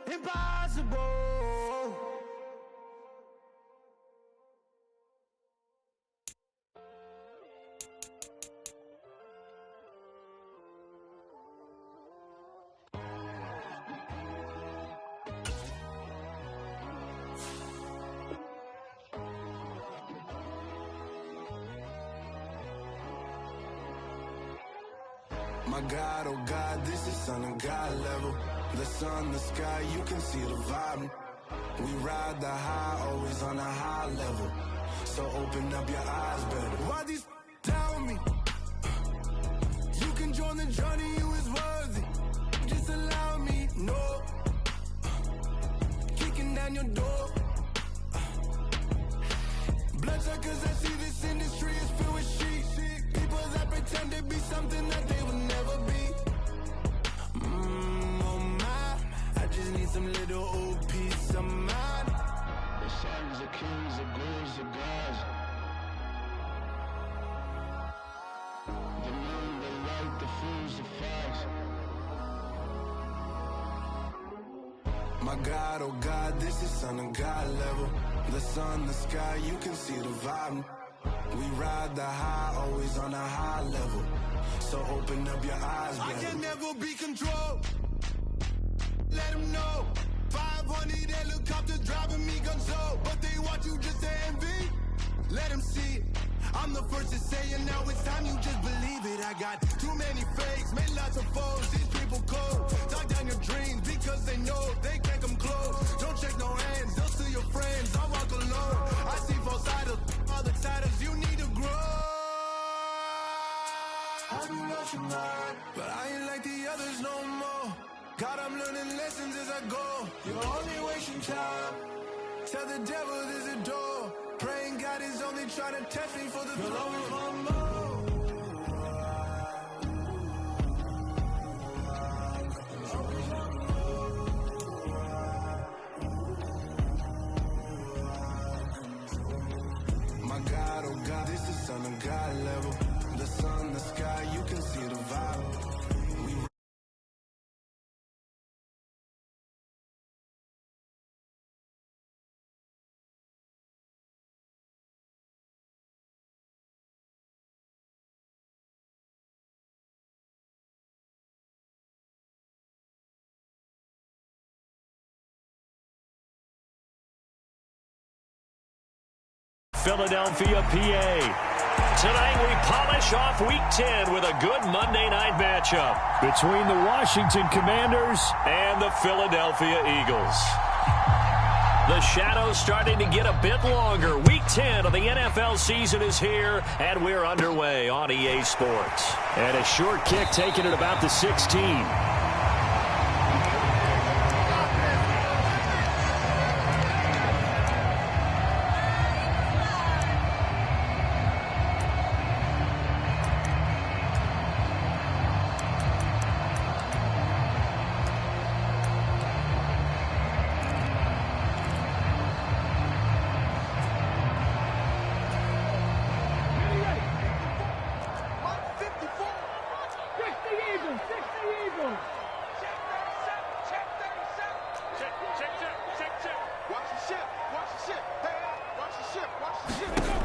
impossible. My God, oh God, this is Son of God level. The sun, the sky, you can see the vibe. We ride the high, always on a high level. So open up your eyes better. Why these tell me? You can join the journey, you is worthy. Just allow me, no. Kicking down your door. Bloodshot cause I see this industry is filled with sheep. People that pretend to be something that they will never be. Oh my, I just need some little old peace of mind. The sons of kings, the ghouls, the gods. The moon, the light, the fools, the facts. My God, oh God, this is Son of God level. The sun, the sky, you can see the vibe. We ride the high, always on a high level. So open up your eyes, baby. I can never be controlled. Let them know. 500 helicopters driving me gunso. But they want you just to envy. Let them see it. I'm the first to say it, now it's time you just believe it. I got too many fakes, made lots of foes. These people cold. Talk down your dreams because they know they can't come close. Don't check no hands, they'll steal your friends. I walk alone. I see false idols, other titles. You need to grow. I do not your mind, but I ain't like the others no more. God, I'm learning lessons as I go. You're only wasting time. Tell the devil there's a door. Praying God is only trying to test me for the throne. My God, oh God, this is Son of God level. The sun, the sky, you can see the vibe. Philadelphia, PA. Tonight we polish off Week 10 with a good Monday night matchup between the Washington Commanders and the Philadelphia Eagles. The shadow's starting to get a bit longer. Week 10 of the NFL season is here, and we're underway on EA Sports. And a short kick taken at about the 16.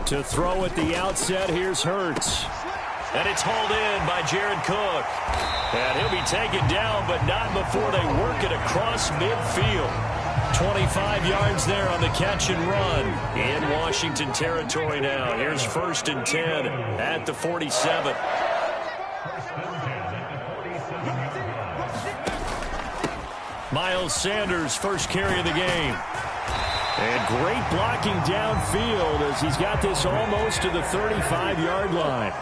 To throw at the outset, here's Hurts. And it's hauled in by Jared Cook. And he'll be taken down, but not before they work it across midfield. 25 yards there on the catch and run. In Washington territory now. Here's 1st and 10 at the 47. Miles Sanders, first carry of the game. And great blocking downfield as he's got this almost to the 35-yard line.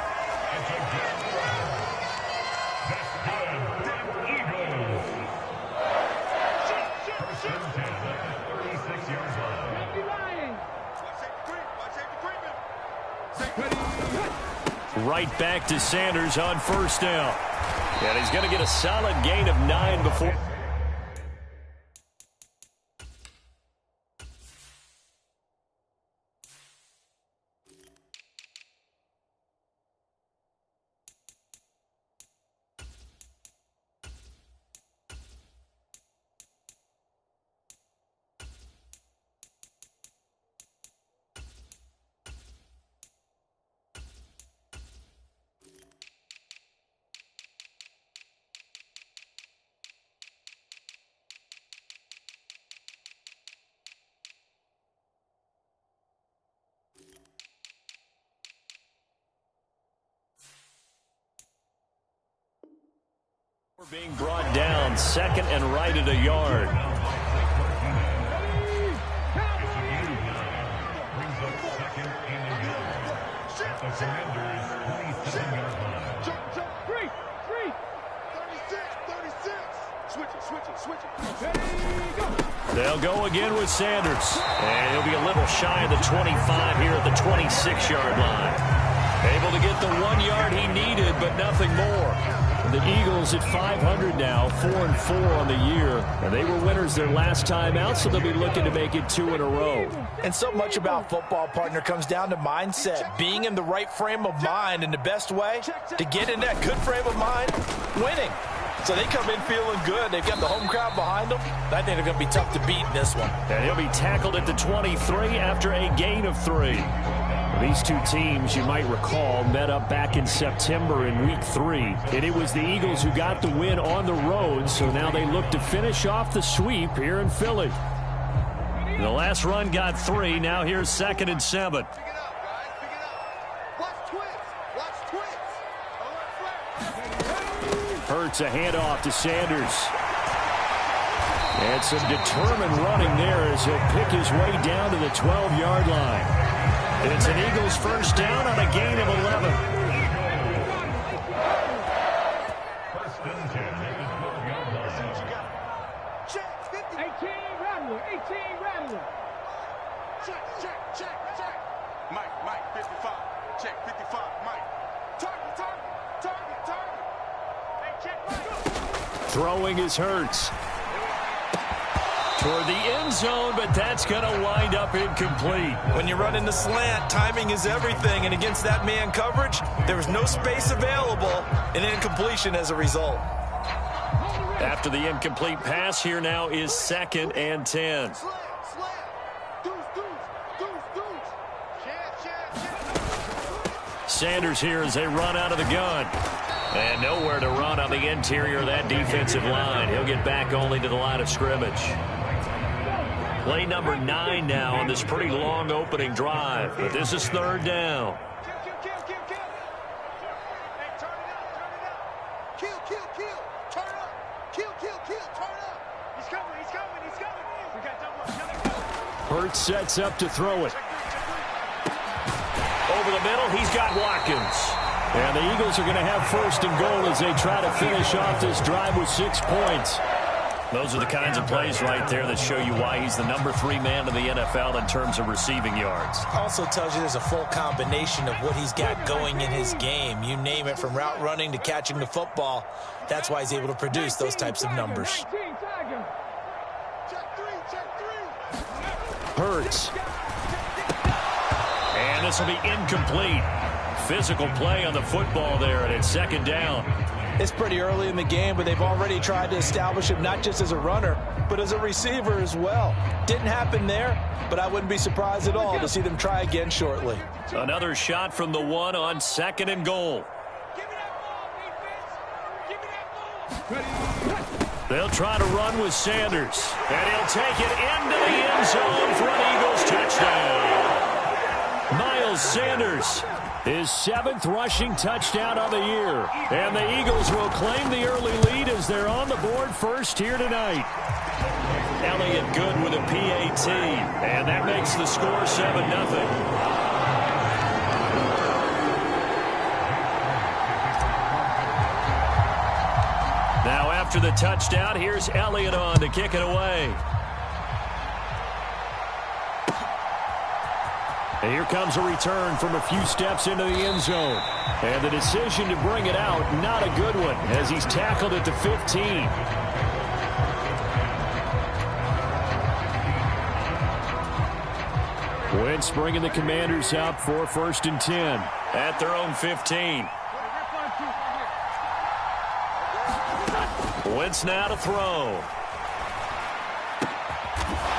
Right back to Sanders on 1st down. And he's going to get a solid gain of 9 before. Being brought down, second and right at a yard. They'll go again with Sanders. And he'll be a little shy of the 25 here at the 26-yard line. Able to get the 1 yard he needed, but nothing more. The Eagles at 500 now, 4-4 on the year. And they were winners their last time out, so they'll be looking to make it 2 in a row. And so much about football, partner, comes down to mindset. Being in the right frame of mind, and the best way to get in that good frame of mind, winning. So they come in feeling good. They've got the home crowd behind them. I think they're going to be tough to beat in this one. And he'll be tackled at the 23 after a gain of 3. These two teams, you might recall, met up back in September in Week 3. And it was the Eagles who got the win on the road, so now they look to finish off the sweep here in Philly. The last run got 3. Now here's 2nd and 7. Hurts a handoff to Sanders. And some determined running there as he'll pick his way down to the 12-yard line. It's an Eagles first down on a gain of 11. First and 10 at the 12-yard line. 18 Rattler. Check. Mike, 55. Check, 55, Mike. Target. Hey, check, Mike. Throwing is Hurts. Toward the end zone, but that's going to wind up incomplete. When you run in the slant, timing is everything, and against that man coverage, there was no space available, and incompletion as a result. After the incomplete pass, here now is 2nd and 10. Sanders here as they run out of the gun. And nowhere to run on the interior of that defensive line. He'll get back only to the line of scrimmage. Play number 9 now on this pretty long opening drive. But this is 3rd down. Hurts sets up to throw it. Over the middle, he's got Watkins. And the Eagles are going to have 1st and goal as they try to finish off this drive with 6 points. Those are the kinds of plays right there that show you why he's the number 3 man in the NFL in terms of receiving yards. Also tells you there's a full combination of what he's got going in his game. You name it, from route running to catching the football. That's why he's able to produce those types of numbers. Hurts. And this will be incomplete. Physical play on the football there, and it's 2nd down. It's pretty early in the game, but they've already tried to establish him not just as a runner, but as a receiver as well. Didn't happen there, but I wouldn't be surprised at all to see them try again shortly. Another shot from the 1 on 2nd and goal. They'll try to run with Sanders, and he'll take it into the end zone for an Eagles touchdown. Miles Sanders, his 7th rushing touchdown of the year. And the Eagles will claim the early lead as they're on the board first here tonight. Elliott good with a PAT, and that makes the score 7-0. Now after the touchdown, here's Elliott on to kick it away. And here comes a return from a few steps into the end zone. And the decision to bring it out, not a good one, as he's tackled at the 15. Wentz bringing the Commanders up for 1st and 10 at their own 15. Wentz now to throw.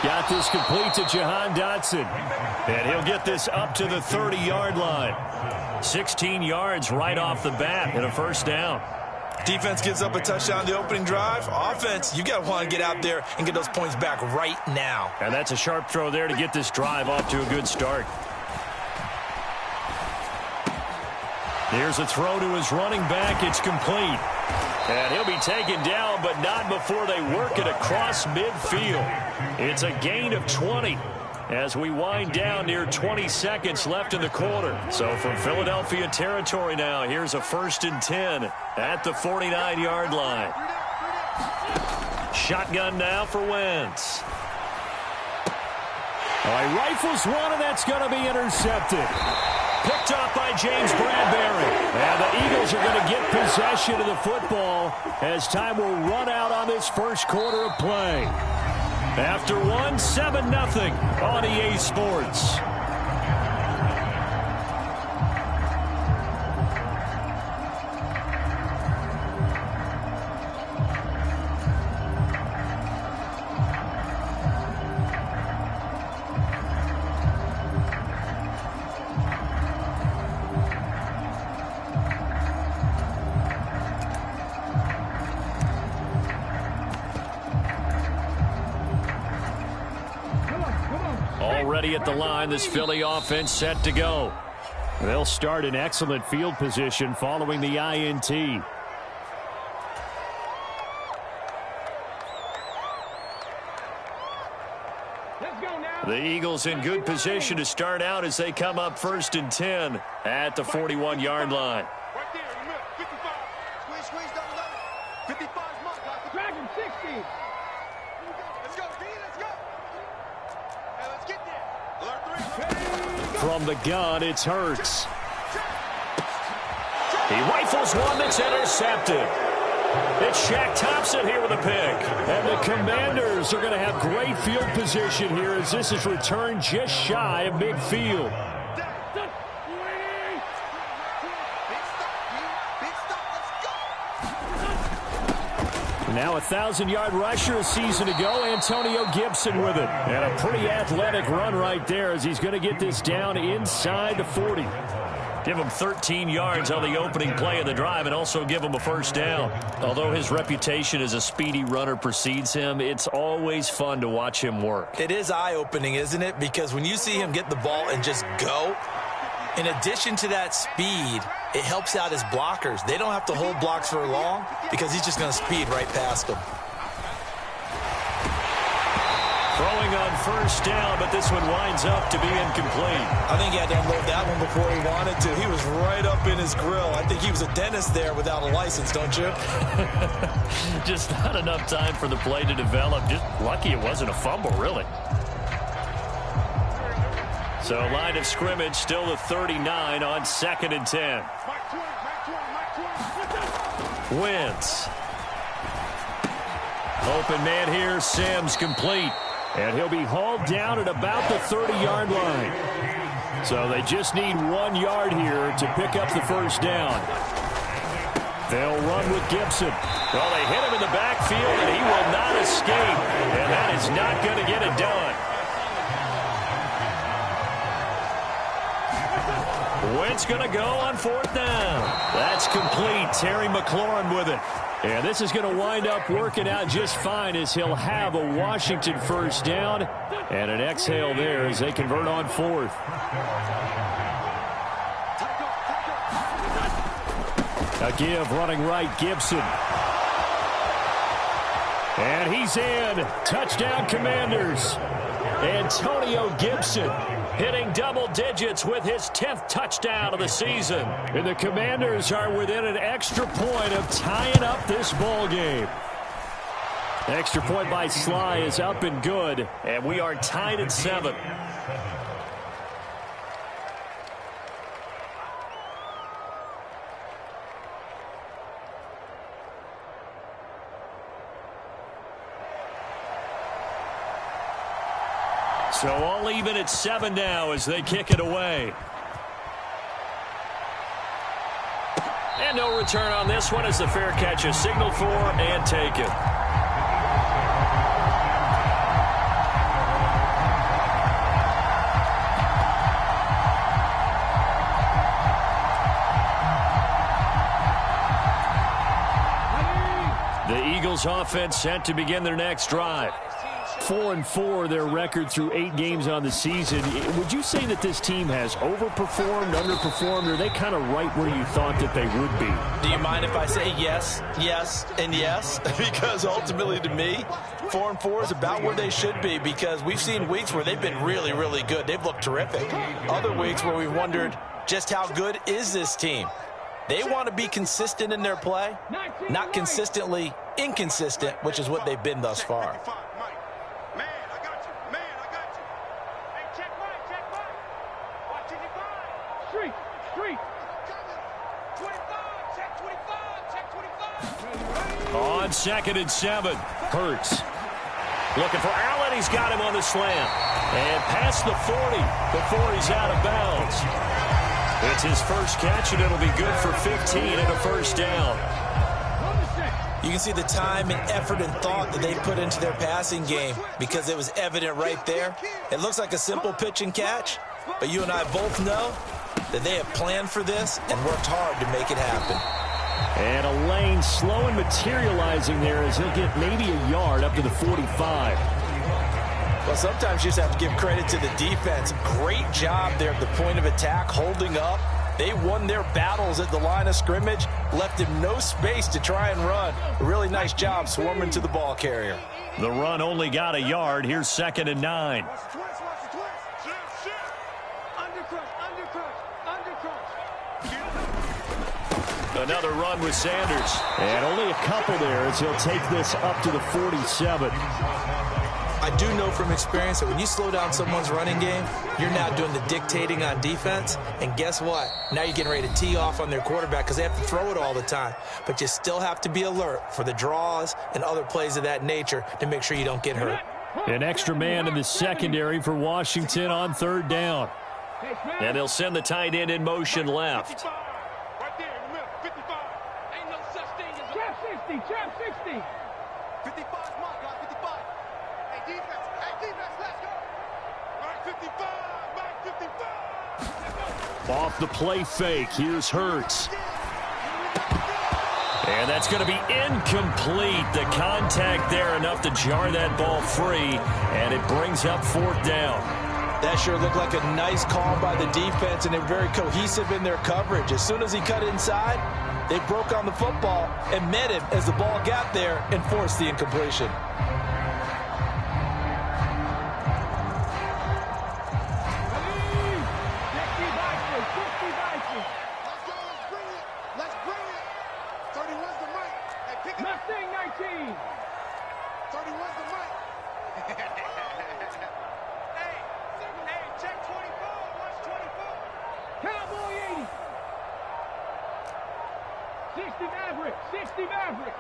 Got this complete to Jahan Dotson. And he'll get this up to the 30-yard line. 16 yards right off the bat and a 1st down. Defense gives up a touchdown the opening drive. Offense, you got to want to get out there and get those points back right now. And that's a sharp throw there to get this drive off to a good start. Here's a throw to his running back. It's complete. And he'll be taken down, but not before they work it across midfield. It's a gain of 20 as we wind down near 20 seconds left in the quarter. So from Philadelphia territory now, here's a 1st and 10 at the 49-yard line. Shotgun now for Wentz. He rifles one, and that's going to be intercepted. Picked off by James Bradbury. And the Eagles are going to get possession of the football as time will run out on this first quarter of play. After 7-0 on EA Sports. Already at the line, this Philly offense set to go. They'll start in excellent field position following the INT. The Eagles in good position to start out as they come up 1st and 10 at the 41-yard line. Right there in the middle. 55. Squeeze, double level. 55's mark. Drag him, 60. Let's go, B, let's go. Hey, let's get there. From the gun, it's Hurts. He rifles one that's intercepted. It's Shaq Thompson here with a pick. And the Commanders are going to have great field position here as this is returned just shy of midfield. Now a 1,000-yard rusher a season ago, Antonio Gibson with it. And a pretty athletic run right there as he's going to get this down inside the 40. Give him 13 yards on the opening play of the drive and also give him a first down. Although his reputation as a speedy runner precedes him, it's always fun to watch him work. It is eye-opening, isn't it? Because when you see him get the ball and just go, in addition to that speed, it helps out his blockers. They don't have to hold blocks for long because he's just going to speed right past them. Throwing on first down, but this one winds up to be incomplete. I think he had to unload that one before he wanted to. He was right up in his grill. I think he was a dentist there without a license, don't you? Just not enough time for the play to develop. Just lucky it wasn't a fumble, really. So line of scrimmage still the 39 on 2nd and 10. Wentz. Open man here, Sims complete. And he'll be hauled down at about the 30-yard line. So they just need 1 yard here to pick up the first down. They'll run with Gibson. Well, they hit him in the backfield, and he will not escape. And that is not going to get it done. Wentz going to go on 4th down. That's complete. Terry McLaurin with it. And this is going to wind up working out just fine as he'll have a Washington first down and an exhale there as they convert on 4th. A give running right, Gibson. And he's in. Touchdown, Commanders. Antonio Gibson hitting double digits with his 10th touchdown of the season. And the Commanders are within an extra point of tying up this ball game. Extra point by Sly is up and good, and we are tied at 7. So all even at 7 now as they kick it away. And no return on this one as the fair catch is signaled for and taken. The Eagles offense set to begin their next drive. 4-4, their record through 8 games on the season. Would you say that this team has overperformed, underperformed, or are they kind of right where you thought that they would be? Do you mind if I say yes, yes, and yes? Because ultimately to me, 4-4 is about where they should be, because we've seen weeks where they've been really, really good. They've looked terrific. Other weeks where we've wondered just how good is this team. They want to be consistent in their play, not consistently inconsistent, which is what they've been thus far. Man, I got you. Man, I got you. Hey, check right. Watch it, Street. 25, check 25. On 2nd and 7, Hurts. Looking for Allen. He's got him on the slant. And past the 40 before he's out of bounds. It's his first catch, and it'll be good for 15 and a first down. You can see the time and effort and thought that they put into their passing game, because it was evident right there. It looks like a simple pitch and catch, but you and I both know that they have planned for this and worked hard to make it happen. And a lane slow and materializing there as he'll get maybe a yard up to the 45. Well, sometimes you just have to give credit to the defense. Great job there at the point of attack, holding up. They won their battles at the line of scrimmage, left him no space to try and run. A really nice job swarming to the ball carrier. The run only got a yard. Here's 2nd and 9. Another run with Sanders. And only a couple there as he'll take this up to the 47. I do know from experience that when you slow down someone's running game, you're now doing the dictating on defense. And guess what? Now you're getting ready to tee off on their quarterback because they have to throw it all the time. But you still have to be alert for the draws and other plays of that nature to make sure you don't get hurt. An extra man in the secondary for Washington on 3rd down. And they'll send the tight end in motion left. Right there in the middle, 55. Ain't no such thing as a... Trap 60. 55 mark, guys, 55. Hey, defense, let's go. Mark 55, Mark 55. Off the play fake, here's Hurts. And that's going to be incomplete. The contact there enough to jar that ball free, and it brings up 4th down. That sure looked like a nice call by the defense, and they're very cohesive in their coverage. As soon as he cut inside, they broke on the football and met him as the ball got there and forced the incompletion. Let's bring it. 31's the mic. Hey, pick it up. 19. 31's the mic. Hey, check 24. Watch 24. Cowboy 80. 60 Maverick.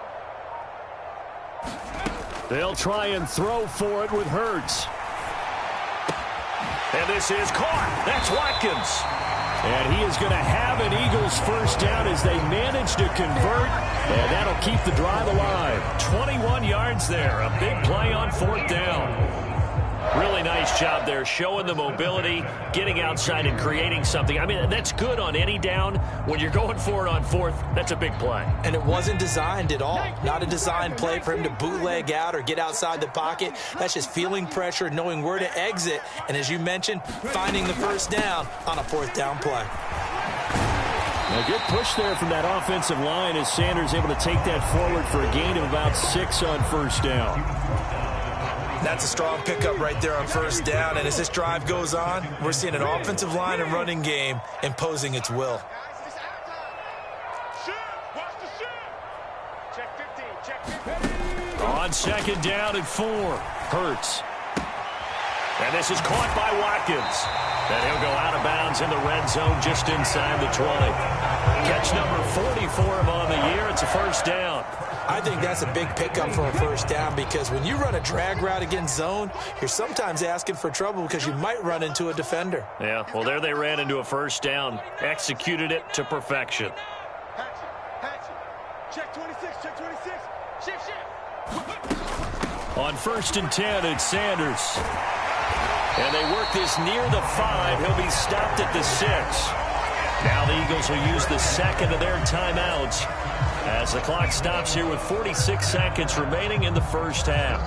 They'll try and throw for it with Hurts. And this is caught. That's Watkins. And he is going to have an Eagles first down as they manage to convert. And that'll keep the drive alive. 21 yards there. A big play on 4th down. Really nice job there, showing the mobility, getting outside and creating something. I mean, that's good on any down. When you're going for it on 4th, that's a big play. And it wasn't designed at all. Not a designed play for him to bootleg out or get outside the pocket. That's just feeling pressure, knowing where to exit, and as you mentioned, finding the first down on a 4th down play. A good push there from that offensive line as Sanders able to take that forward for a gain of about 6 on 1st down. That's a strong pickup right there on 1st down, and as this drive goes on, we're seeing an offensive line and running game imposing its will. On 2nd down and 4, Hurts. And this is caught by Watkins. And he'll go out of bounds in the red zone just inside the 20. Catch number 40 for him on the year. It's a first down. I think that's a big pickup for a first down, because when you run a drag route against zone, you're sometimes asking for trouble because you might run into a defender. Yeah, well, there they ran into a first down. Executed it to perfection. Check 26, check 26. Shift. On 1st and 10, it's Sanders. And they work this near the 5. He'll be stopped at the 6. Now the Eagles will use the 2nd of their timeouts as the clock stops here with 46 seconds remaining in the first half.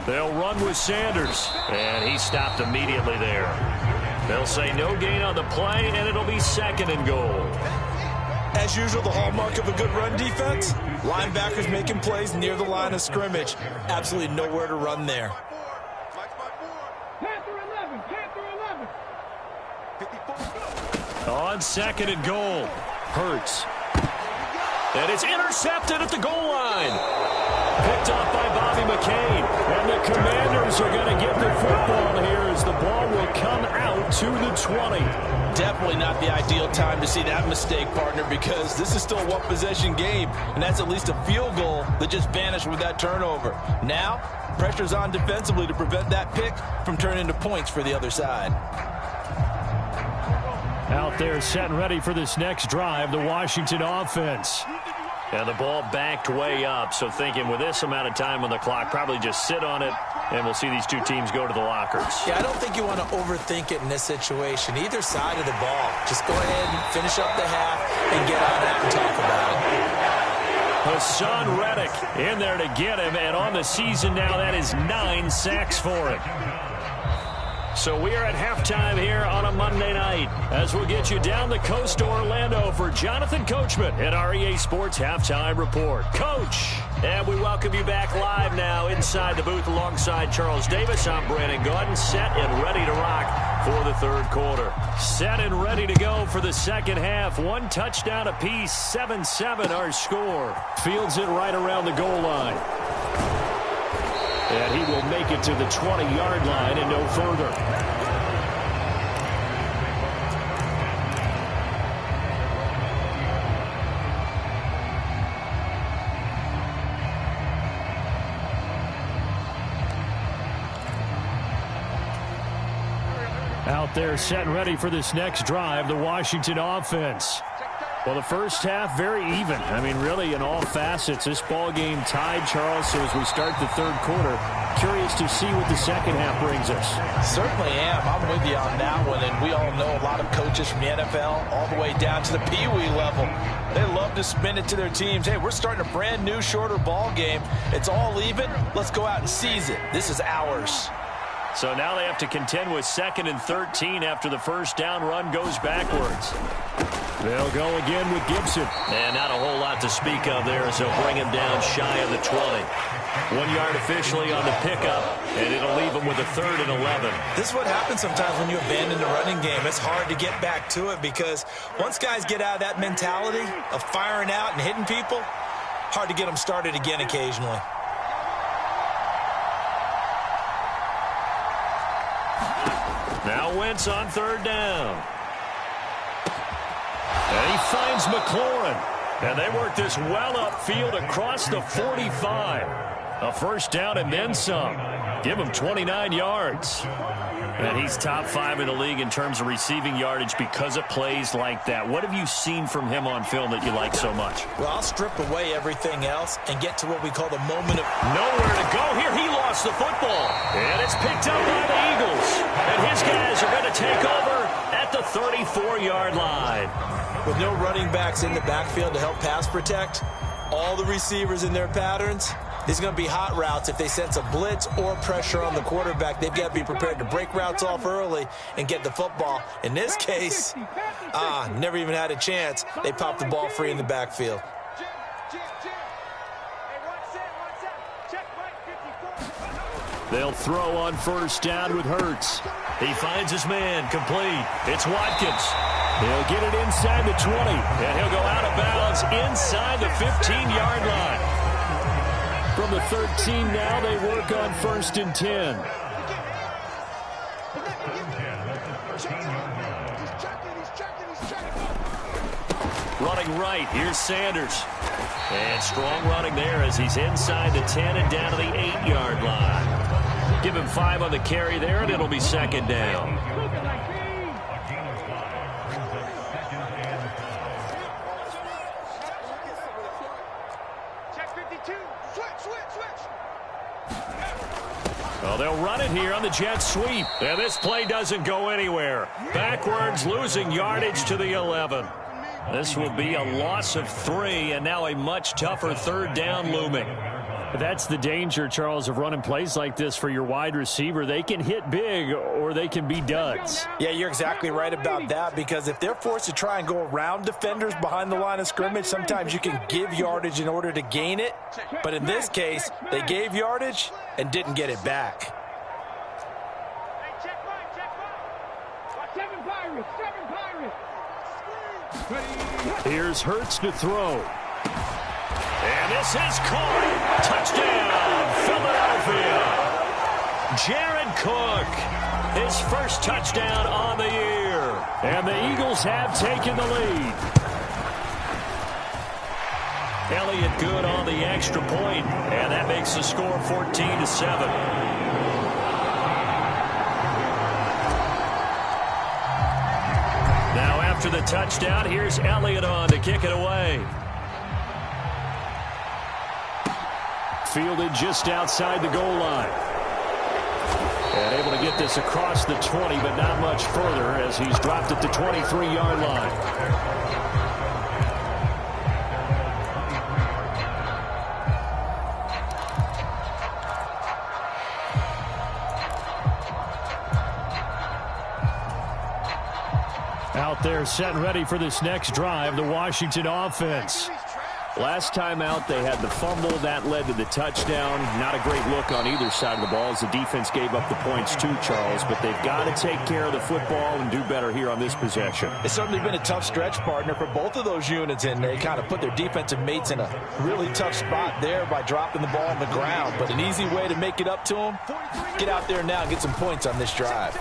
They'll run with Sanders, and he stopped immediately there. They'll say no gain on the play, and it'll be 2nd and goal. As usual, the hallmark of a good run defense, linebackers making plays near the line of scrimmage. Absolutely nowhere to run there. On 2nd and goal, Hurts. And it's intercepted at the goal line. Picked off by Bobby McCain. And the Commanders are going to get the football here as the ball will come out to the 20. Definitely not the ideal time to see that mistake, partner, because this is still a one-possession game, and that's at least a field goal that just vanished with that turnover. Now, pressure's on defensively to prevent that pick from turning into points for the other side. Out there set and ready for this next drive, the Washington offense. And the ball backed way up, so thinking with this amount of time on the clock, probably just sit on it, and we'll see these two teams go to the lockers. Yeah, I don't think you want to overthink it in this situation. Either side of the ball. Just go ahead and finish up the half and get on out and talk about it. Hassan Reddick in there to get him, and on the season now, that is 9 sacks for him. So we are at halftime here on a Monday night as we'll get you down the coast to Orlando for Jonathan Coachman at our EA Sports Halftime Report. Coach, and we welcome you back live now inside the booth alongside Charles Davis. I'm Brandon Gordon, set and ready to rock for the 3rd quarter. Set and ready to go for the 2nd half. 1 touchdown apiece, 7-7 our score. Fields it right around the goal line. And he will make it to the 20-yard line and no further. Out there set and ready for this next drive, the Washington offense. Well, the first half, very even. I mean, really, in all facets, this ball game tied, Charles. So as we start the 3rd quarter, curious to see what the 2nd half brings us. Certainly am. I'm with you on that one. And we all know a lot of coaches from the NFL all the way down to the Pee-wee level. They love to spin it to their teams. Hey, we're starting a brand new, shorter ball game. It's all even. Let's go out and seize it. This is ours. So now they have to contend with 2nd and 13 after the first down run goes backwards. They'll go again with Gibson. And not a whole lot to speak of there as they'll bring him down shy of the 20. 1 yard officially on the pickup, and it'll leave him with a 3rd and 11. This is what happens sometimes when you abandon the running game. It's hard to get back to it because once guys get out of that mentality of firing out and hitting people, hard to get them started again occasionally. Now Wentz on 3rd down. And he finds McLaurin. And they work this well upfield across the 45. A first down and then some. Give him 29 yards. And he's top 5 in the league in terms of receiving yardage because of plays like that. What have you seen from him on film that you like so much? Well, I'll strip away everything else and get to what we call the moment of nowhere to go here. He lost the football. And it's picked up by the Eagles. And his guys are going to take over at the 34-yard line. With no running backs in the backfield to help pass protect, all the receivers in their patterns, these are going to be hot routes. If they sense a blitz or pressure on the quarterback, they've got to be prepared to break routes off early and get the football. In this case, never even had a chance. They popped the ball free in the backfield. They'll throw on first down with Hurts. He finds his man, complete. It's Watkins. He'll get it inside the 20, and he'll go out of bounds inside the 15-yard line. From the 13 now, they work on 1st and 10. Running right, here's Sanders. And strong running there as he's inside the 10 and down to the 8-yard line. Give him 5 on the carry there, and it'll be 2nd down. Well, they'll run it here on the jet sweep. And this play doesn't go anywhere. Backwards, losing yardage to the 11. This will be a loss of 3, and now a much tougher 3rd down looming. That's the danger, Charles, of running plays like this for your wide receiver. They can hit big or they can be duds. Yeah, you're exactly right about that, because if they're forced to try and go around defenders behind the line of scrimmage, sometimes you can give yardage in order to gain it. But in this case, they gave yardage and didn't get it back. Here's Hurts to throw. And this is caught. Touchdown, Philadelphia. Jared Cook, his first touchdown on the year. And the Eagles have taken the lead. Elliott good on the extra point, and that makes the score 14-7. Now after the touchdown, here's Elliott on to kick it away. Fielded just outside the goal line. And able to get this across the 20, but not much further as he's dropped at the 23-yard line. Out there set and ready for this next drive, the Washington offense. Last time out, they had the fumble. That led to the touchdown. Not a great look on either side of the ball as the defense gave up the points too, Charles. But they've got to take care of the football and do better here on this possession. It's certainly been a tough stretch, partner, for both of those units, and they kind of put their defensive mates in a really tough spot there by dropping the ball on the ground. But an easy way to make it up to them, get out there now and get some points on this drive.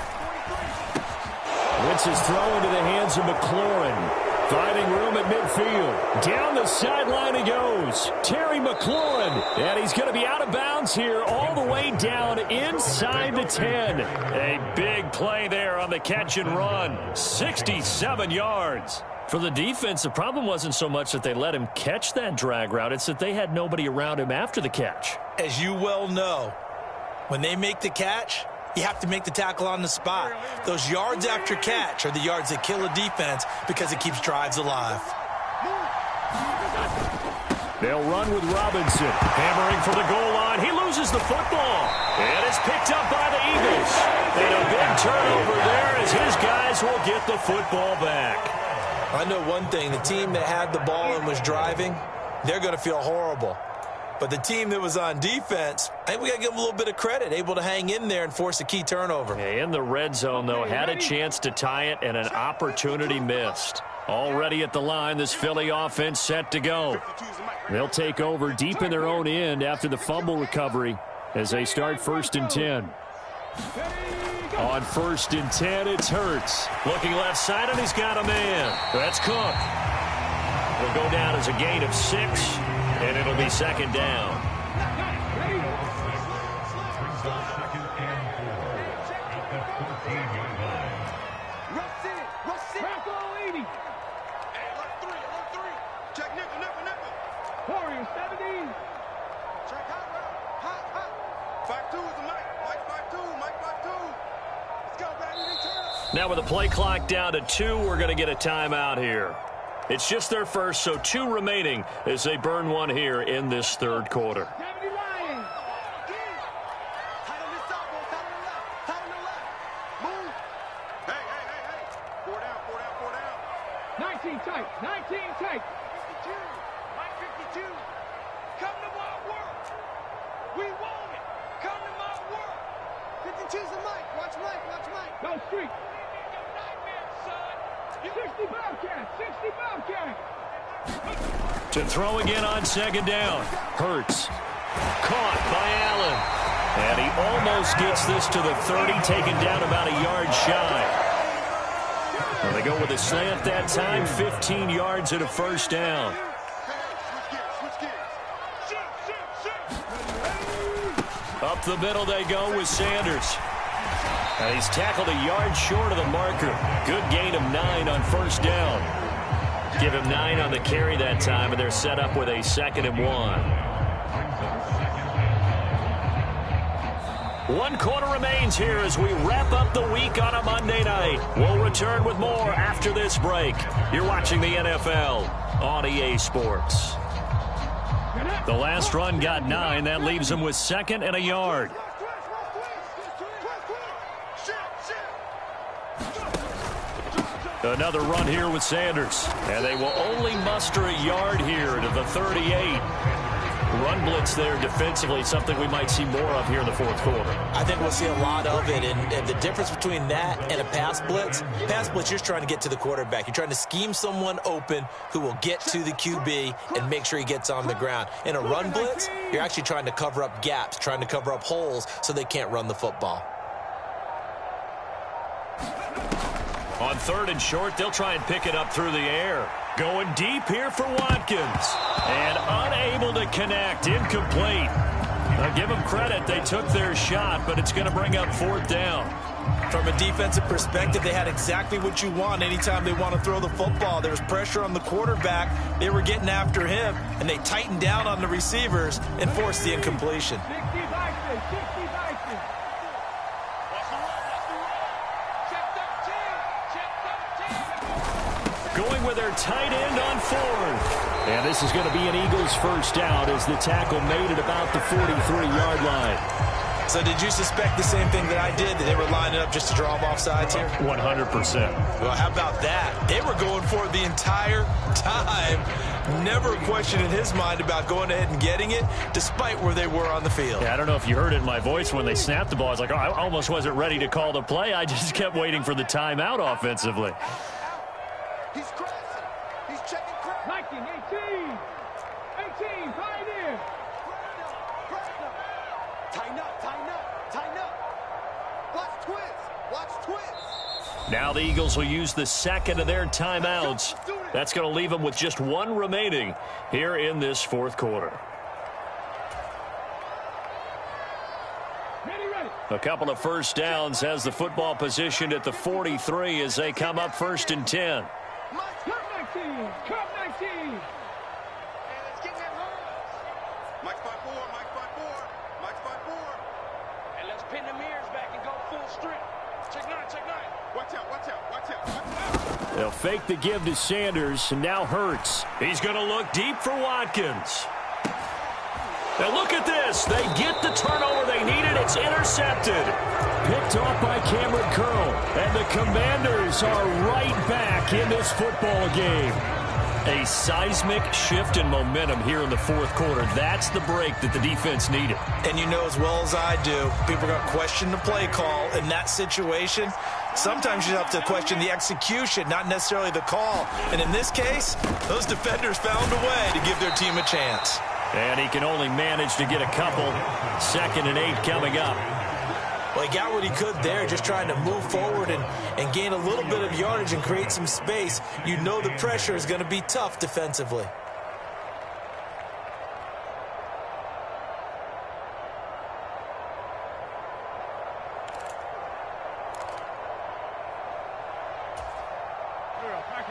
Wentz is thrown into the hands of McLaurin. Finding room at midfield. Down the sideline he goes. Terry McLaurin. And he's going to be out of bounds here all the way down inside the 10. A big play there on the catch and run. 67 yards. For the defense, the problem wasn't so much that they let him catch that drag route. It's that they had nobody around him after the catch. As you well know, when they make the catch, you have to make the tackle on the spot. Those yards after catch are the yards that kill a defense because it keeps drives alive. They'll run with Robinson. Hammering for the goal line. He loses the football. And it's picked up by the Eagles. And a big turnover there as his guys will get the football back. I know one thing. The team that had the ball and was driving, they're going to feel horrible. But the team that was on defense, I think we got to give them a little bit of credit, able to hang in there and force a key turnover. In the red zone, though, had a chance to tie it and an opportunity missed. Already at the line, this Philly offense set to go. They'll take over deep in their own end after the fumble recovery as they start 1st and 10. On 1st and 10, it's Hurts. Looking left side, and he's got a man. That's Cook. Will go down as a gain of 6. And it'll be 2nd down. Now with the play clock down to 2, we're going to get a timeout here. It's just their first, so 2 remaining as they burn one here in this 3rd quarter. To throw again on 2nd down. Hurts. Caught by Allen. And he almost gets this to the 30, taken down about a yard shy. And they go with a slant that time, 15 yards and a 1st down. Up the middle they go with Sanders. And he's tackled a yard short of the marker. Good gain of 9 on 1st down. Give him 9 on the carry that time, and they're set up with a 2nd and 1. 1 quarter remains here as we wrap up the week on a Monday night. We'll return with more after this break. You're watching the NFL on EA Sports. The last run got 9. That leaves them with 2nd and a yard. Another run here with Sanders. And they will only muster a yard here to the 38. Run blitz there defensively, something we might see more of here in the fourth quarter. I think we'll see a lot of it, and the difference between that and a pass blitz, you're just trying to get to the quarterback. You're trying to scheme someone open who will get to the QB and make sure he gets on the ground. In a run blitz, you're actually trying to cover up gaps, trying to cover up holes so they can't run the football. On 3rd and short, they'll try and pick it up through the air. Going deep here for Watkins. And unable to connect. Incomplete. Now give them credit. They took their shot, but it's going to bring up 4th down. From a defensive perspective, they had exactly what you want anytime they want to throw the football. There was pressure on the quarterback. They were getting after him, and they tightened down on the receivers and forced the incompletion. Going with their tight end on 4th. And this is going to be an Eagles first down as the tackle made it about the 43-yard line. So did you suspect the same thing that I did, that they were lining up just to draw them offsides here? 100%. Well, how about that? They were going for it the entire time. Never a question in his mind about going ahead and getting it, despite where they were on the field. Yeah, I don't know if you heard it in my voice when they snapped the ball. I was like, oh, I almost wasn't ready to call the play. I just kept waiting for the timeout offensively. He's crossing. He's checking crack. 19, 18, pioneer. Tighten up, tighten up, tighten up. Watch twist. Now the Eagles will use the 2nd of their timeouts. That's going to leave them with just 1 remaining here in this fourth quarter. A couple of first downs has the football positioned at the 43 as they come up 1st and 10. Come 19. Hey, let's get that run. Mike's by 4. And let's pin the mirrors back and go full strip. Check 9. Watch out. They'll fake the give to Sanders, and now Hurts. He's going to look deep for Watkins. Now look at this. They get the turnover they needed. It's intercepted. Picked off by Cameron Curl. And the Commanders are right back in this football game. A seismic shift in momentum here in the fourth quarter. That's the break that the defense needed. And you know as well as I do, people are going to question the play call in that situation. Sometimes you have to question the execution, not necessarily the call. And in this case, those defenders found a way to give their team a chance. And he can only manage to get a couple. 2nd and 8 coming up. Well, he got what he could there, just trying to move forward and gain a little bit of yardage and create some space. You know the pressure is going to be tough defensively.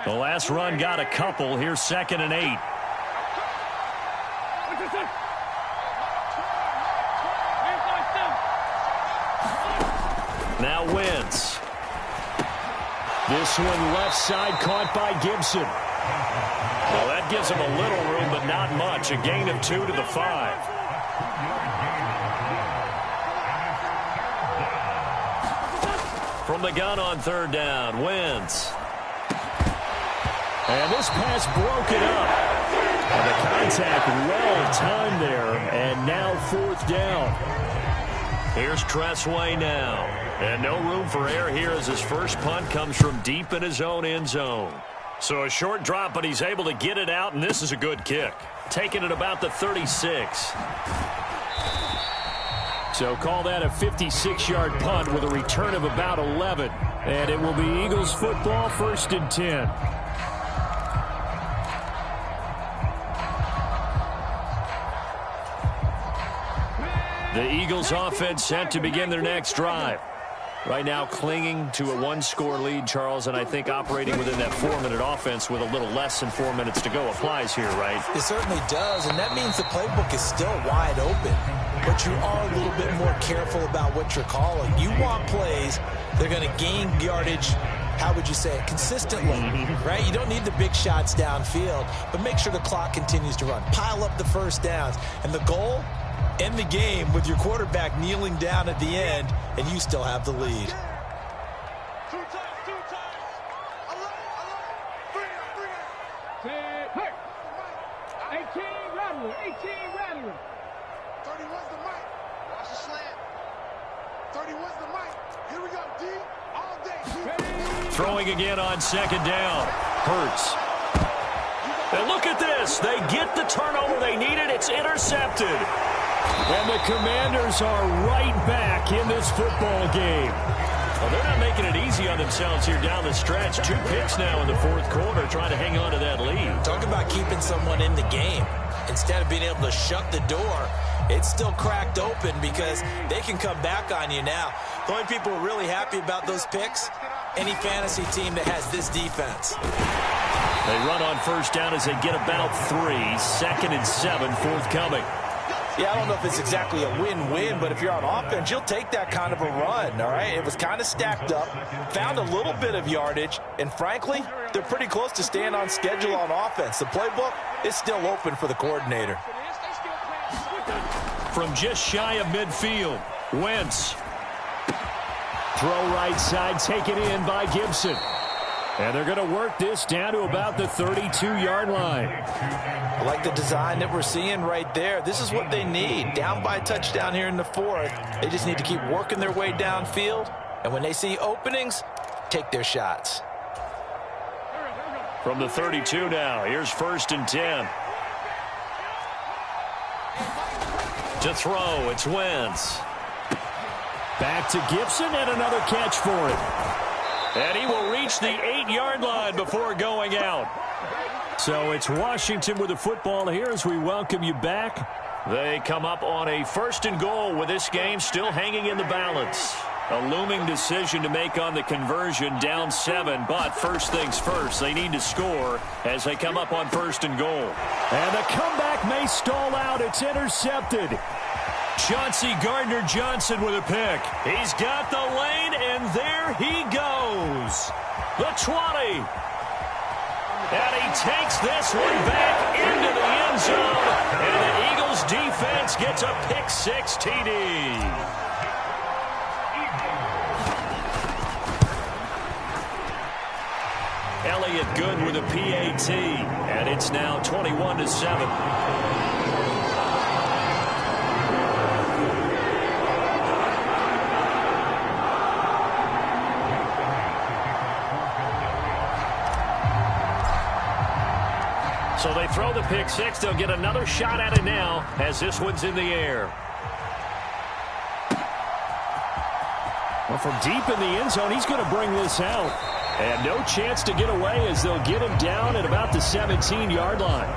The last run got a couple. Here's 2nd and 8. Now Wentz. This one left side caught by Gibson. Well, that gives him a little room, but not much. A gain of 2 to the 5. From the gun on 3rd down, Wentz. And this pass broke it up. And the contact well timed there, and now 4th down. Here's Tressway now. And no room for error here as his first punt comes from deep in his own end zone. So a short drop, but he's able to get it out, and this is a good kick. Taking it about the 36. So call that a 56-yard punt with a return of about 11. And it will be Eagles football 1st and 10. The Eagles offense set to begin their next drive. Right now clinging to a 1-score lead, Charles, and I think operating within that 4-minute offense with a little less than 4 minutes to go applies here, right? It certainly does, and that means the playbook is still wide open. But you are a little bit more careful about what you're calling. You want plays that are going to gain yardage how would you say it, consistently, right? You don't need the big shots downfield, but make sure the clock continues to run. Pile up the first downs. And the goal, end the game with your quarterback kneeling down at the end, and you still have the lead. Two times. I love it. Bring it. Hey. 18 rattling. 31's the mic. Watch the slant. 31's the mic. Here we go, D. All day. Throwing again on second down. Hurts. And look at this. They get the turnover they needed. It's intercepted. And the Commanders are right back in this football game. Well, they're not making it easy on themselves here down the stretch. 2 picks now in the fourth quarter, trying to hang on to that lead. Talk about keeping someone in the game. Instead of being able to shut the door, it's still cracked open because they can come back on you now. The only people who are really happy about those picks, any fantasy team that has this defense. They run on first down as they get about 3. 2nd and 7, forthcoming. Yeah, I don't know if it's exactly a win-win, but if you're on offense, you'll take that kind of a run, all right? It was kind of stacked up, found a little bit of yardage, and frankly, they're pretty close to staying on schedule on offense. The playbook is still open for the coordinator. From just shy of midfield, Wentz. Throw right side, taken in by Gibson. And they're going to work this down to about the 32-yard line. I like the design that we're seeing right there. This is what they need. Down by a touchdown here in the fourth. They just need to keep working their way downfield. And when they see openings, take their shots. From the 32 now, here's 1st and 10. To throw, it's Wentz. Back to Gibson and another catch for him. And he will reach the 8-yard line before going out. So it's Washington with the football here as we welcome you back. They come up on a 1st and goal with this game still hanging in the balance. A looming decision to make on the conversion, down 7. But first things first, they need to score as they come up on 1st and goal. And the comeback may stall out. It's intercepted. Chauncey Gardner-Johnson with a pick. He's got the lane, and there he goes. The 20. And he takes this one back into the end zone. And the Eagles defense gets a pick-6 TD. Elliott Good with a PAT. And it's now 21-7. So they throw the pick-6. They'll get another shot at it now as this one's in the air. Well, from deep in the end zone, he's going to bring this out. And no chance to get away as they'll get him down at about the 17-yard line.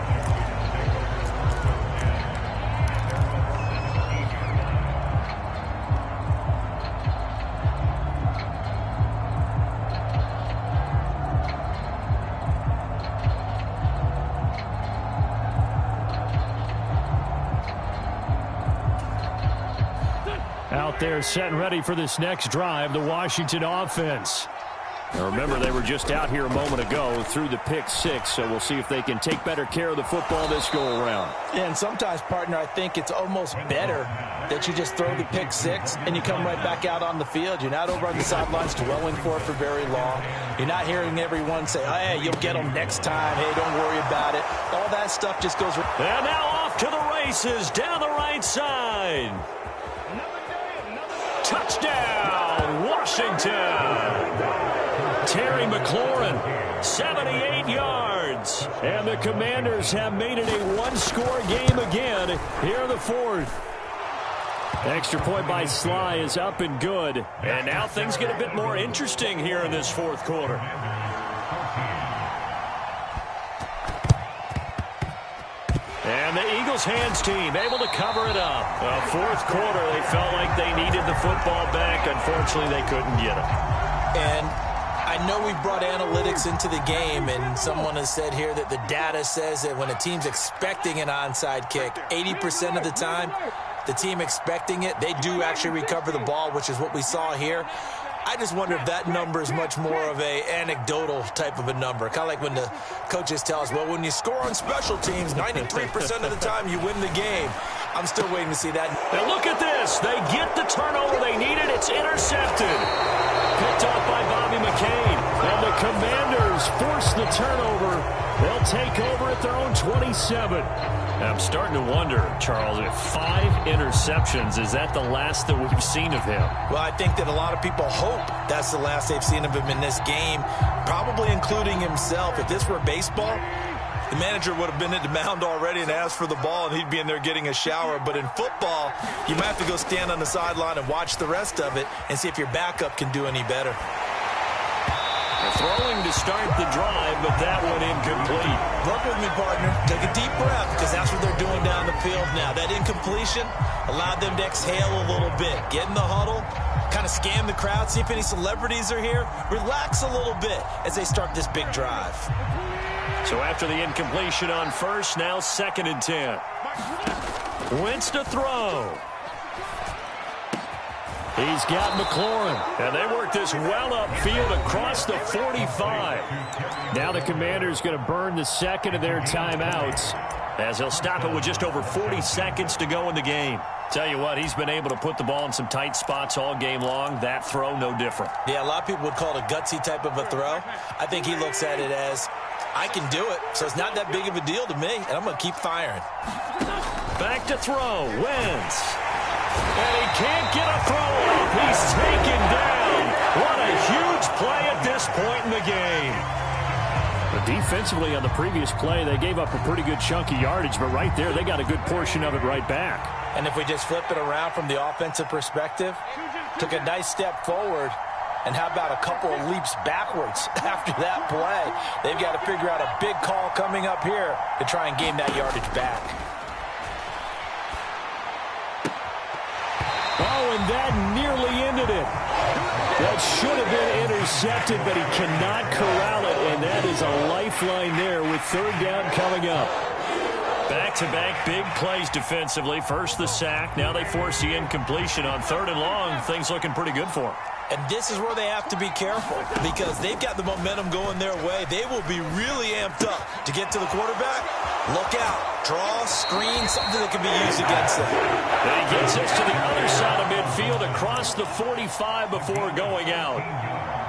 Out there set and ready for this next drive, the Washington offense. Now remember, they were just out here a moment ago through the pick-6, so we'll see if they can take better care of the football this go-around. Yeah, and sometimes, partner, I think it's almost better that you just throw the pick-6 and you come right back out on the field. You're not over on the sidelines dwelling for it for very long. You're not hearing everyone say, oh, hey, you'll get them next time. Hey, don't worry about it. All that stuff just goes. And now off to the races down the right side. Touchdown, Washington. Terry McLaurin, 78 yards. And the Commanders have made it a one-score game again here in the fourth. Extra point by Sly is up and good. And now things get a bit more interesting here in this fourth quarter. And the Eagles hands team able to cover it up. Fourth quarter, they felt like they needed the football back. Unfortunately, they couldn't get it. And I know we brought analytics into the game, and someone has said here that the data says that when a team's expecting an onside kick, 80% of the time, the team expecting it, they do actually recover the ball, which is what we saw here. I just wonder if that number is much more of a anecdotal type of a number. Kind of like when the coaches tell us, well, when you score on special teams, 93% of the time you win the game. I'm still waiting to see that. And look at this. They get the turnover they needed. It's intercepted. Picked off by Bobby McCain. And the Commanders force the turnover. They'll take over at their own 27. I'm starting to wonder, Charles, if 5 interceptions, is that the last that we've seen of him? Well, I think that a lot of people hope that's the last they've seen of him in this game, probably including himself. If this were baseball, the manager would have been at the mound already and asked for the ball, and he'd be in there getting a shower. But in football, you might have to go stand on the sideline and watch the rest of it and see if your backup can do any better. Throwing to start the drive, but that one incomplete. Work with me, partner. Take a deep breath, because that's what they're doing down the field now. That incompletion allowed them to exhale a little bit. Get in the huddle, kind of scan the crowd, see if any celebrities are here. Relax a little bit as they start this big drive. So after the incompletion on first, now 2nd and 10. Wentz to throw. He's got McLaurin. And they work this well upfield across the 45. Now the Commanders going to burn the second of their timeouts as they'll stop it with just over 40 seconds to go in the game. Tell you what, he's been able to put the ball in some tight spots all game long. That throw, no different. Yeah, a lot of people would call it a gutsy type of a throw. I think he looks at it as, I can do it, so it's not that big of a deal to me, and I'm going to keep firing. Back to throw. Wentz. And he can't get a throw off. He's taken down. What a huge play at this point in the game. But defensively on the previous play, they gave up a pretty good chunk of yardage, but right there, they got a good portion of it right back. And if we just flip it around from the offensive perspective, took a nice step forward, and how about a couple of leaps backwards after that play? They've got to figure out a big call coming up here to try and gain that yardage back. Oh, and that nearly ended it. That should have been intercepted, but he cannot corral it, and that is a lifeline there with 3rd down coming up. Back-to-back big plays defensively. First the sack. Now they force the incompletion on 3rd and long. Things looking pretty good for them. And this is where they have to be careful because they've got the momentum going their way. They will be really amped up to get to the quarterback. Look out. Draw, screen, something that can be used against them. And he gets us to the other side of midfield across the 45 before going out.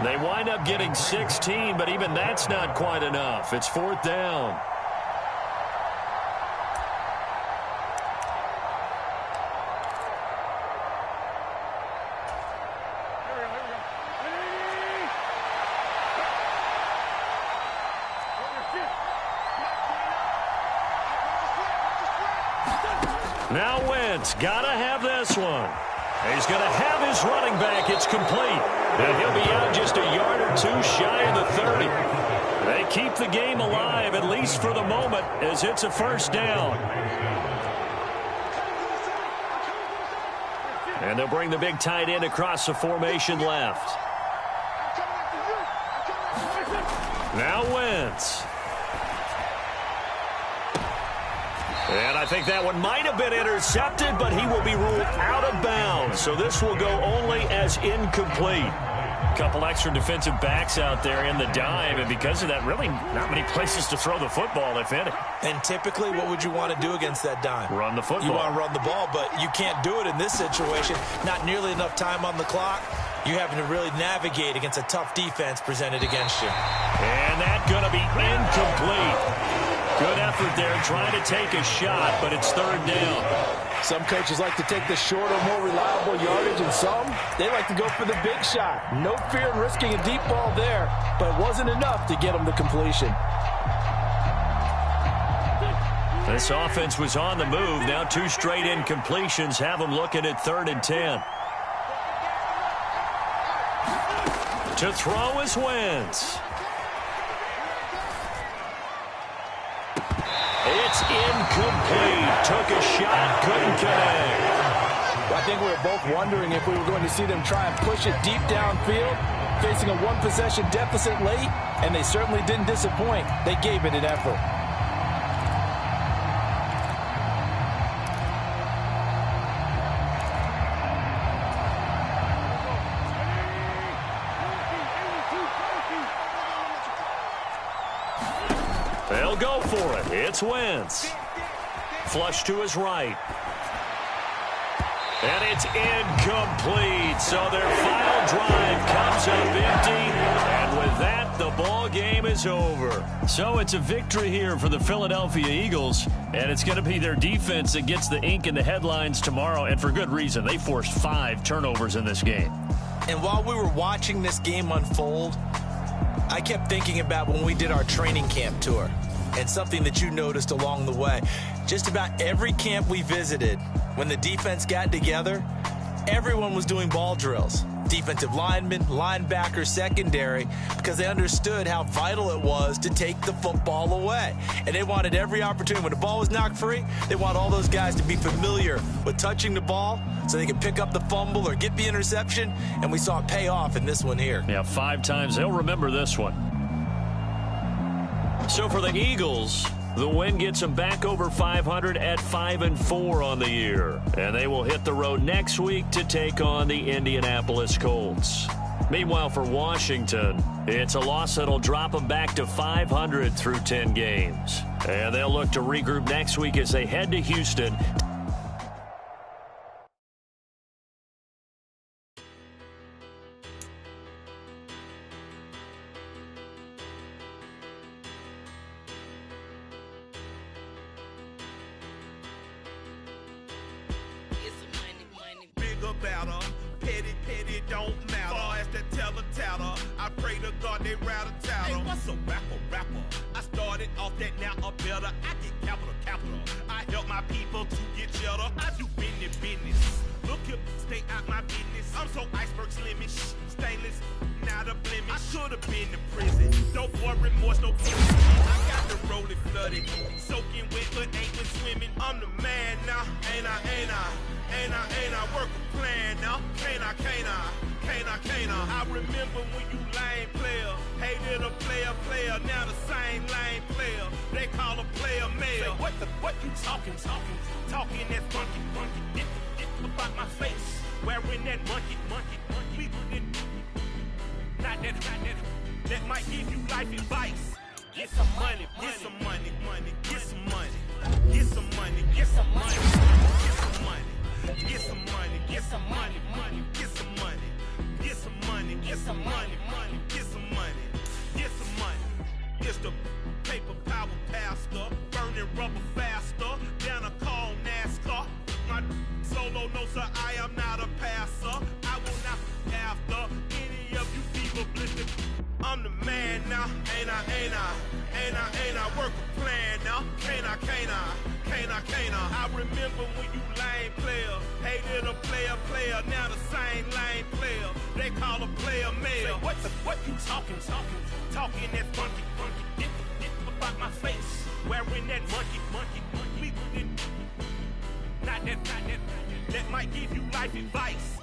They wind up getting 16, but even that's not quite enough. It's 4th down. Now Wentz, gotta have this one. He's gonna have his running back. It's complete. And he'll be out just a yard or two shy of the 30. They keep the game alive, at least for the moment, as it's a 1st down. And they'll bring the big tight end across the formation left. Now Wentz. And I think that one might have been intercepted, but he will be ruled out of bounds. So this will go only as incomplete. A couple extra defensive backs out there in the dive, and because of that, really not many places to throw the football, if any. And typically, what would you want to do against that dime? Run the football. You want to run the ball, but you can't do it in this situation. Not nearly enough time on the clock. You're having to really navigate against a tough defense presented against you. And that's going to be incomplete. Good effort there, trying to take a shot, but it's 3rd down. Some coaches like to take the shorter, more reliable yardage, and some, they like to go for the big shot. No fear in risking a deep ball there, but it wasn't enough to get them the completion. This offense was on the move. Now 2 straight incompletions have them looking at 3rd and 10. To throw is Wentz. It's incomplete. Took a shot, couldn't connect. I think we were both wondering if we were going to see them try and push it deep downfield, facing a 1-possession deficit late, and they certainly didn't disappoint. They gave it an effort. go for it. It's Wentz. Flush to his right. And it's incomplete. So their final drive comes up empty. And with that, the ball game is over. So it's a victory here for the Philadelphia Eagles. And it's going to be their defense that gets the ink in the headlines tomorrow. And for good reason. They forced 5 turnovers in this game. And while we were watching this game unfold, I kept thinking about when we did our training camp tour. And something that you noticed along the way. Just about every camp we visited, when the defense got together, everyone was doing ball drills. Defensive linemen, linebackers, secondary, because they understood how vital it was to take the football away. And they wanted every opportunity. When the ball was knocked free, they want all those guys to be familiar with touching the ball so they could pick up the fumble or get the interception. And we saw it pay off in this one here. Yeah, 5 times. They'll remember this one. So for the Eagles, the win gets them back over 500 at 5-4 on the year. And they will hit the road next week to take on the Indianapolis Colts. Meanwhile, for Washington, it's a loss that'll drop them back to 500 through 10 games. And they'll look to regroup next week as they head to Houston. Petty don't matter. Far as the teller, I pray to God they rattle tattle. Hey, what's a rapper? I started off that, now I'm better. I get capital. I help my people to get cheddar. I do business. Look here, stay out my business. I'm so iceberg slimish, stainless, not a blemish. I should have been in prison. No more remorse, no peace. I got the rolling flooded, soaking wet, but ain't been swimming. I'm the man now, ain't I? Work a plan now, can't I? I remember when you lame player, hated a player, now the same lame player. They call a player mayor. Say, what you talking that funky, get about my face, wearing that monkey, not that might give you life advice. Get some money, get some money, get some money, get some money, get some money, get some money. Get some money, get some money, get some money, get some money, get some money, get some money, get some money. It's the paper power pastor, burning rubber faster, down a call NASCAR. My solo, no sir, I am not a passer. I will not after any of you fever blistered. I'm the man now, ain't I? Work a plan now, can't I? I remember when you lame player, hated a player, now the same lame player. They call a player mayor. Say, what you talking that funky, get about my face, wearing that monkey, not that might give you life advice.